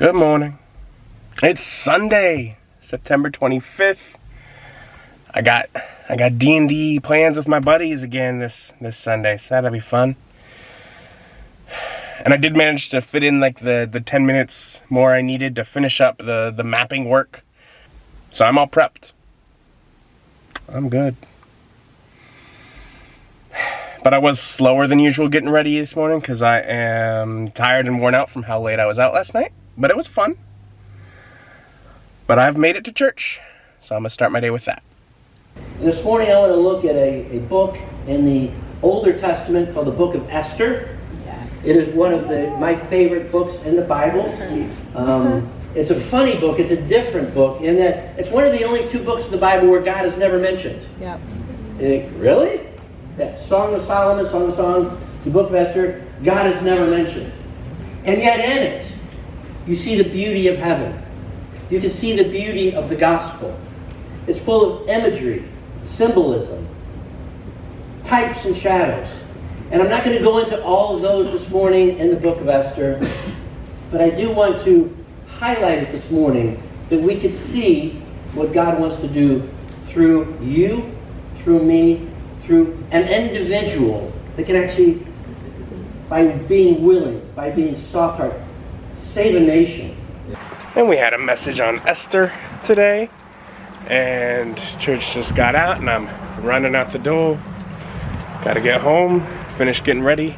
Good morning. It's Sunday, September 25th. I got D&D plans with my buddies again this Sunday, so that'll be fun. And I did manage to fit in like the 10 minutes more I needed to finish up the mapping work. So I'm all prepped. I'm good. But I was slower than usual getting ready this morning because I am tired and worn out from how late I was out last night. But it was fun. But I've made it to church, so I'm going to start my day with that. This morning I want to look at a book in the Older Testament called the Book of Esther. It is one of my favorite books in the Bible. It's a funny book. It's a different book in that it's one of the only two books in the Bible where God is never mentioned. Yep. Really? Yeah, Song of Solomon, Song of Songs, the Book of Esther, God is never mentioned. And yet in it, you see the beauty of heaven. You can see the beauty of the gospel. It's full of imagery, symbolism, types and shadows. And I'm not going to go into all of those this morning in the Book of Esther, but I do want to highlight it this morning that we could see what God wants to do through you, through me, through an individual that can actually, by being willing, by being soft-hearted, save a nation. And we had a message on Esther today, and church just got out, and I'm running out the door. Got to get home, finish getting ready.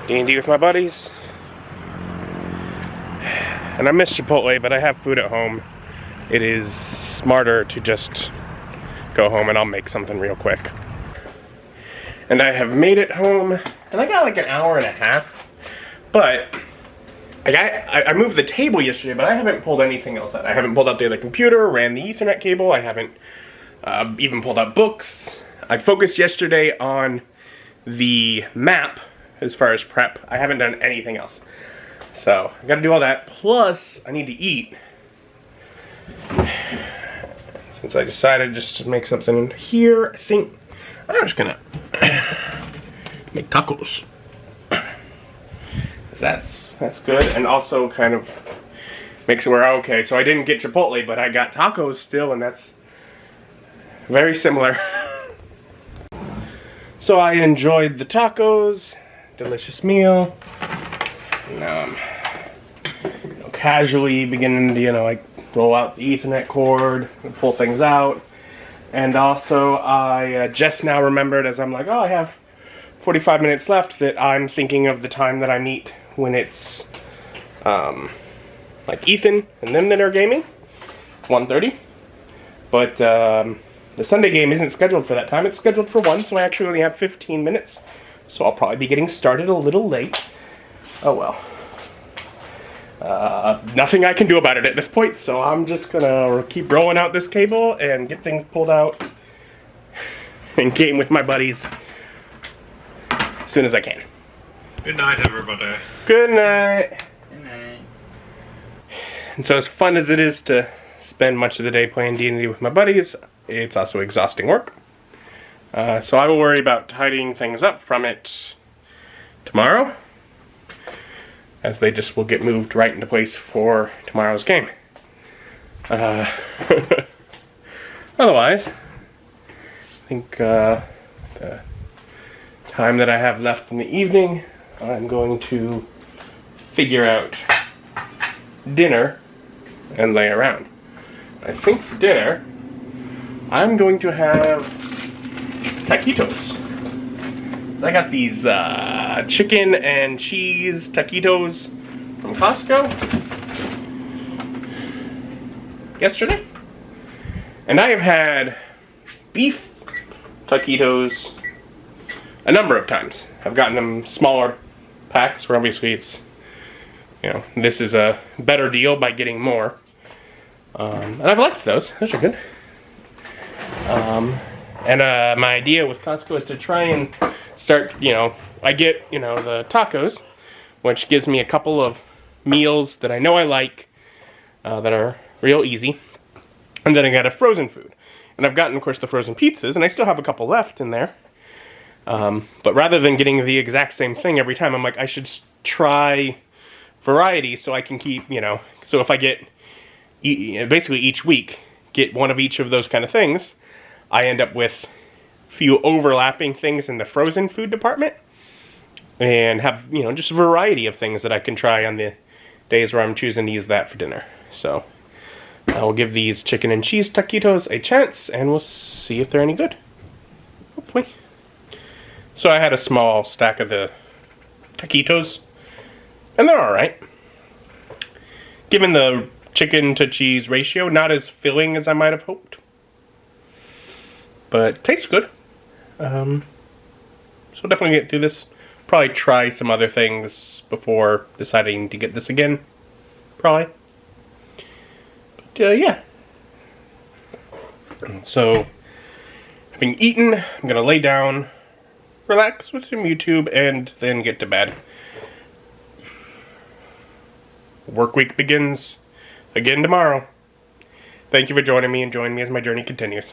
D&D with my buddies. And I miss Chipotle, but I have food at home. It is smarter to just go home and I'll make something real quick. And I have made it home, and I got like an hour and a half, but I moved the table yesterday, but I haven't pulled anything else out. I haven't pulled out the other computer, ran the Ethernet cable, I haven't even pulled out books. I focused yesterday on the map as far as prep. I haven't done anything else. So I gotta do all that, plus I need to eat. Since I decided just to make something here, I think I'm just gonna make tacos. That's good, and also kind of makes it where, okay, so I didn't get Chipotle, but I got tacos still, and that's very similar. So I enjoyed the tacos, delicious meal. Now I'm casually beginning to, like, roll out the Ethernet cord, pull things out. And also I just now remembered, as I'm like, oh, I have 45 minutes left, that I'm thinking of the time that I meet when it's like Ethan and them that are gaming, 1:30. But the Sunday game isn't scheduled for that time. It's scheduled for 1, so I actually only have 15 minutes. So I'll probably be getting started a little late. Oh well. Nothing I can do about it at this point, so I'm just gonna keep rolling out this cable and get things pulled out and game with my buddies as soon as I can. Good night, everybody. Good night. Good night. And so as fun as it is to spend much of the day playing D&D with my buddies, it's also exhausting work. So I will worry about tidying things up from it tomorrow, as they just will get moved right into place for tomorrow's game. Otherwise, I think the time that I have left in the evening, I'm going to figure out dinner and lay around. I think for dinner, I'm going to have taquitos. I got these chicken and cheese taquitos from Costco yesterday. And I have had beef taquitos a number of times. I've gotten them smaller packs where obviously it's, this is a better deal by getting more. And I've liked those. Those are good. And my idea with Costco is to try and start, I get, the tacos, which gives me a couple of meals that I know I like, that are real easy. And then I got a frozen food. And I've gotten, of course, the frozen pizzas, and I still have a couple left in there. But rather than getting the exact same thing every time, I'm like, I should try variety so I can keep, you know, so if I get, basically each week, get one of each of those kind of things, I end up with a few overlapping things in the frozen food department. And have, you know, just a variety of things that I can try on the days where I'm choosing to use that for dinner. So I will give these chicken and cheese taquitos a chance, and we'll see if they're any good. Hopefully. So I had a small stack of the taquitos, and they're alright. Given the chicken to cheese ratio, not as filling as I might have hoped. But tastes good. So definitely get through this. Probably try some other things before deciding to get this again. Probably. But yeah. So, having eaten, I'm gonna lay down, relax with some YouTube, and then get to bed. Work week begins again tomorrow. Thank you for joining me, and join me as my journey continues.